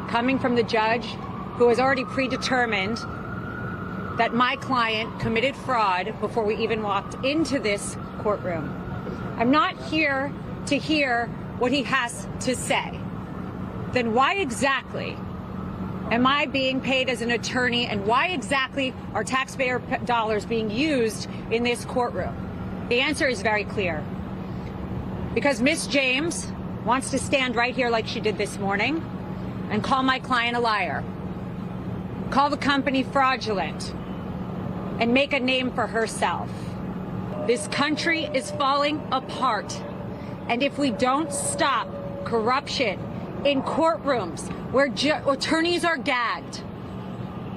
coming from the judge who has already predetermined that my client committed fraud before we even walked into this courtroom. I'm not here to hear what he has to say. Then why exactly am I being paid as an attorney, and why exactly are taxpayer dollars being used in this courtroom? The answer is very clear. Because Miss James wants to stand right here like she did this morning and call my client a liar, call the company fraudulent, and make a name for herself. This country is falling apart. And if we don't stop corruption in courtrooms where attorneys are gagged,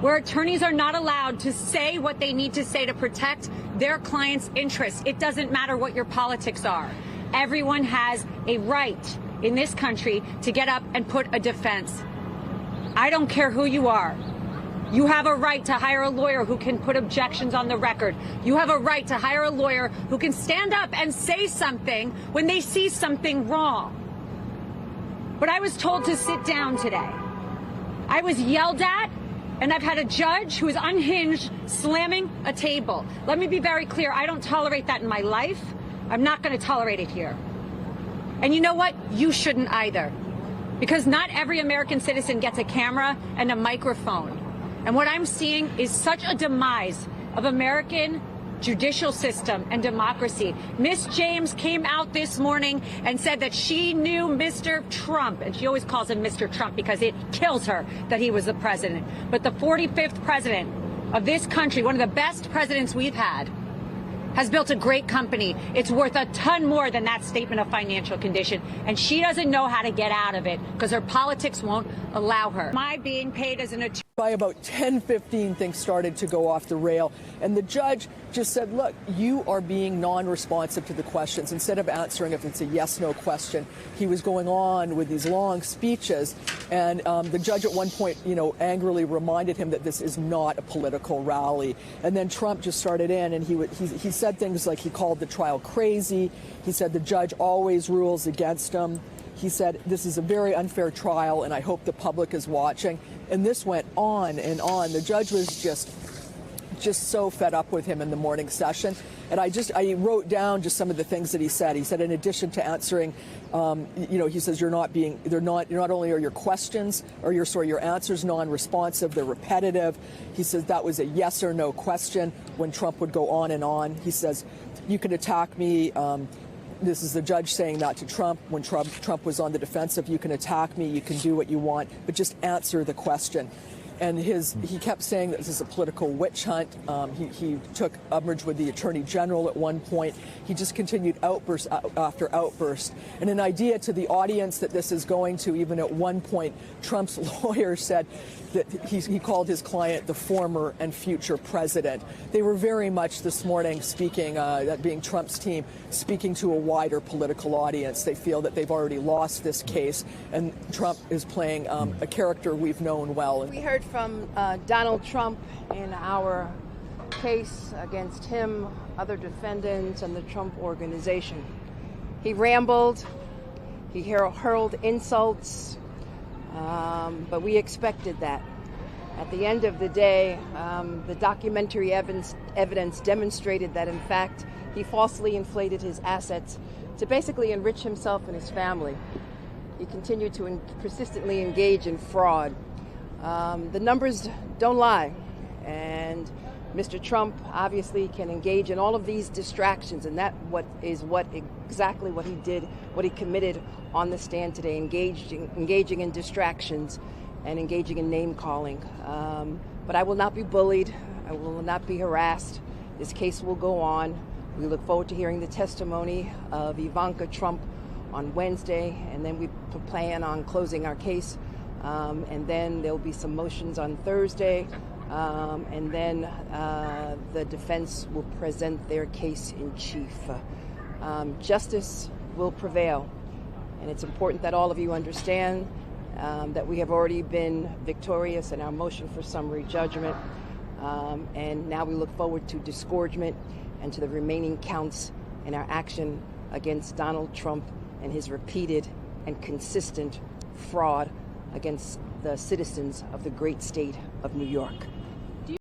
where attorneys are not allowed to say what they need to say to protect their clients' interests, it doesn't matter what your politics are. Everyone has a right in this country to get up and put a defense. I don't care who you are. You have a right to hire a lawyer who can put objections on the record. You have a right to hire a lawyer who can stand up and say something when they see something wrong. But I was told to sit down today. I was yelled at, and I've had a judge who is unhinged slamming a table. Let me be very clear. I don't tolerate that in my life. I'm not going to tolerate it here. And you know what? You shouldn't either. Because not every American citizen gets a camera and a microphone. And what I'm seeing is such a demise of American judicial system and democracy. Miss James came out this morning and said that she knew Mr. Trump, and she always calls him Mr. Trump because it kills her that he was the president. But the 45th president of this country, one of the best presidents we've had, has built a great company. It's worth a ton more than that statement of financial condition. And she doesn't know how to get out of it because her politics won't allow her. Am I being paid as an attorney? By about 10:15, things started to go off the rail, and the judge just said, look, you are being non-responsive to the questions. Instead of answering if it's a yes-no question, he was going on with these long speeches, and the judge at one point, angrily reminded him that this is not a political rally. And then Trump just started in, and he said things like he called the trial crazy. He said the judge always rules against him. He said, this is a very unfair trial, and I hope the public is watching. And this went on and on. The judge was just so fed up with him in the morning session. And I wrote down just some of the things that he said. He said, in addition to answering, he says, not only are your questions, or your answers non-responsive, they're repetitive. He says that was a yes or no question when Trump would go on and on. He says, you can attack me. This is the judge saying that to Trump when Trump was on the defensive. You can attack me, you can do what you want, but just answer the question. And he kept saying that this is a political witch hunt. He took umbrage with the Attorney General at one point. He just continued outburst after outburst. And an idea to the audience that this is going to, even at one point, Trump's lawyer said that he called his client the former and future president. They were very much this morning speaking, that being Trump's team, speaking to a wider political audience. They feel that they've already lost this case, and Trump is playing a character we've known well. We heard from Donald Trump in our case against him, other defendants, and the Trump organization. He rambled, he hurled insults, but we expected that. At the end of the day, the documentary evidence demonstrated that, in fact, he falsely inflated his assets to basically enrich himself and his family. He continued to persistently engage in fraud. The numbers don't lie, and Mr. Trump obviously can engage in all of these distractions, and that exactly what he did, what he committed on the stand today, engaging in distractions and engaging in name calling. But I will not be bullied. I will not be harassed. This case will go on. We look forward to hearing the testimony of Ivanka Trump on Wednesday, and then we plan on closing our case. And then there'll be some motions on Thursday, and then the defense will present their case in chief. Justice will prevail, and it's important that all of you understand that we have already been victorious in our motion for summary judgment, and now we look forward to disgorgement and to the remaining counts in our action against Donald Trump and his repeated and consistent fraud against the citizens of the great state of New York.